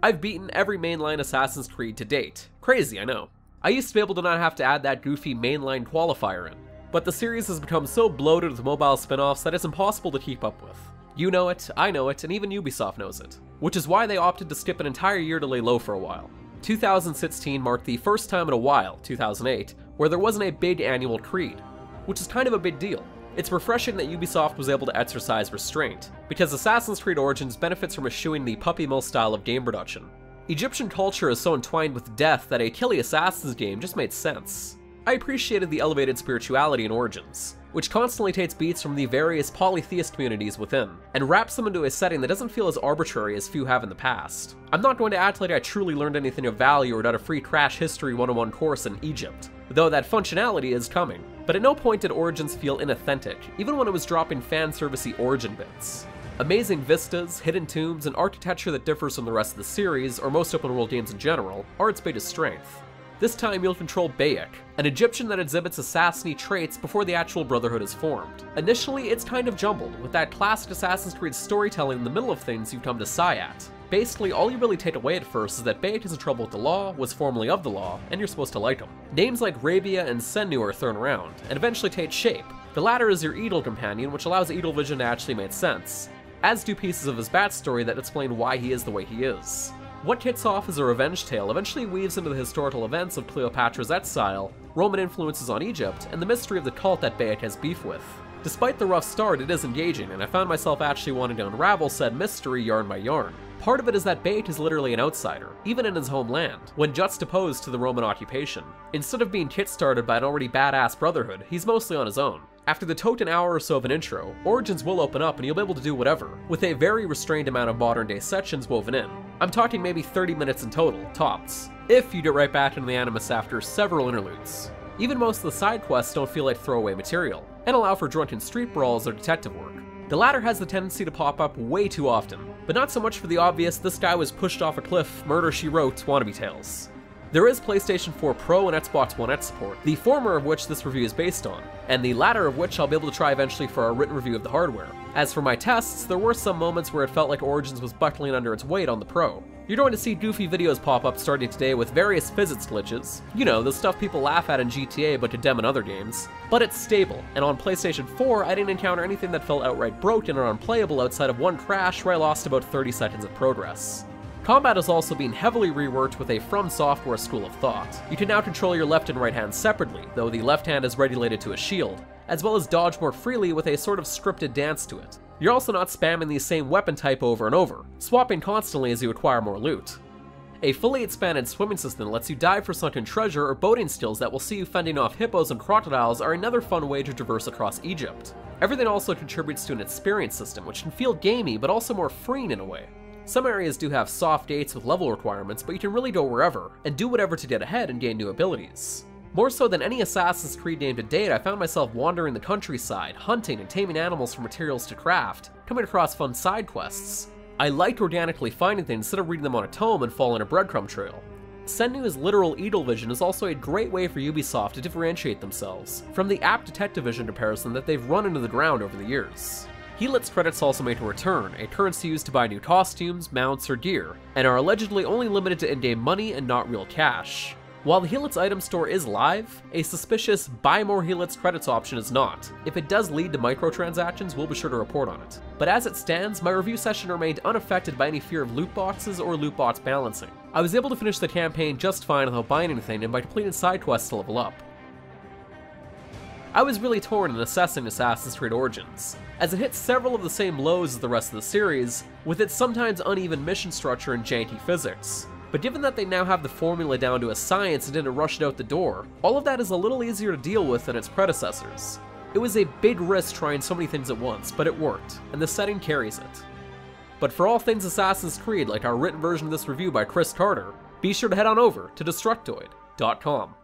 I've beaten every mainline Assassin's Creed to date. Crazy, I know. I used to be able to not have to add that goofy mainline qualifier in, but the series has become so bloated with mobile spin-offs that it's impossible to keep up with. You know it, I know it, and even Ubisoft knows it, which is why they opted to skip an entire year to lay low for a while. 2016 marked the first time in a while, 2008, where there wasn't a big annual Creed, which is kind of a big deal. It's refreshing that Ubisoft was able to exercise restraint, because Assassin's Creed Origins benefits from eschewing the puppy mill style of game production. Egyptian culture is so entwined with death that a Killy Assassins game just made sense. I appreciated the elevated spirituality in Origins, which constantly takes beats from the various polytheist communities within, and wraps them into a setting that doesn't feel as arbitrary as few have in the past. I'm not going to act like I truly learned anything of value or done a free Crash History 101 course in Egypt, though that functionality is coming. But at no point did Origins feel inauthentic, even when it was dropping fan-servicey origin bits. Amazing vistas, hidden tombs, and architecture that differs from the rest of the series, or most open-world games in general, are its biggest strength. This time you'll control Bayek, an Egyptian that exhibits assassin-y traits before the actual Brotherhood is formed. Initially, it's kind of jumbled, with that classic Assassin's Creed storytelling in the middle of things you've come to sigh at. Basically, all you really take away at first is that Bayek is in trouble with the law, was formerly of the law, and you're supposed to like him. Names like Rabia and Senu are thrown around, and eventually take shape. The latter is your Edel companion, which allows Edel vision to actually make sense, as do pieces of his backstory that explain why he is the way he is. What kicks off as a revenge tale eventually weaves into the historical events of Cleopatra's exile, Roman influences on Egypt, and the mystery of the cult that Bayek has beef with. Despite the rough start, it is engaging, and I found myself actually wanting to unravel said mystery yarn by yarn. Part of it is that Bayek is literally an outsider, even in his homeland, when juxtaposed to the Roman occupation. Instead of being kickstarted by an already badass Brotherhood, he's mostly on his own. After the token hour or so of an intro, Origins will open up and you'll be able to do whatever, with a very restrained amount of modern day sections woven in. I'm talking maybe 30 minutes in total, tops, if you get right back into the Animus after several interludes. Even most of the side quests don't feel like throwaway material, and allow for drunken street brawls or detective work. The latter has the tendency to pop up way too often, but not so much for the obvious this guy was pushed off a cliff, murder she wrote wannabe tales. There is PlayStation 4 Pro and Xbox One X support, the former of which this review is based on, and the latter of which I'll be able to try eventually for our written review of the hardware. As for my tests, there were some moments where it felt like Origins was buckling under its weight on the Pro. You're going to see goofy videos pop up starting today with various physics glitches, you know, the stuff people laugh at in GTA but condemn in other games, but it's stable, and on PlayStation 4 I didn't encounter anything that felt outright broken or unplayable outside of one crash where I lost about 30 seconds of progress. Combat is also being heavily reworked with a From Software school of thought. You can now control your left and right hand separately, though the left hand is regulated to a shield, as well as dodge more freely with a sort of scripted dance to it. You're also not spamming the same weapon type over and over, swapping constantly as you acquire more loot. A fully expanded swimming system lets you dive for sunken treasure or boating skills that will see you fending off hippos and crocodiles are another fun way to traverse across Egypt. Everything also contributes to an experience system, which can feel gamey but also more freeing in a way. Some areas do have soft gates with level requirements, but you can really go wherever, and do whatever to get ahead and gain new abilities. More so than any Assassin's Creed game to date, I found myself wandering the countryside, hunting and taming animals for materials to craft, coming across fun side quests. I liked organically finding things instead of reading them on a tome and following a breadcrumb trail. Senu's literal Edel vision is also a great way for Ubisoft to differentiate themselves from the apt detective vision comparison that they've run into the ground over the years. Helix credits also make a return, a currency used to buy new costumes, mounts, or gear, and are allegedly only limited to in-game money and not real cash. While the Helix item store is live, a suspicious buy more Helix credits option is not. If it does lead to microtransactions, we'll be sure to report on it. But as it stands, my review session remained unaffected by any fear of loot boxes or loot box balancing. I was able to finish the campaign just fine without buying anything and by completing side quests to level up. I was really torn in assessing Assassin's Creed Origins, as it hits several of the same lows as the rest of the series, with its sometimes uneven mission structure and janky physics. But given that they now have the formula down to a science and didn't rush it out the door, all of that is a little easier to deal with than its predecessors. It was a big risk trying so many things at once, but it worked, and the setting carries it. But for all things Assassin's Creed, like our written version of this review by Chris Carter, be sure to head on over to Destructoid.com.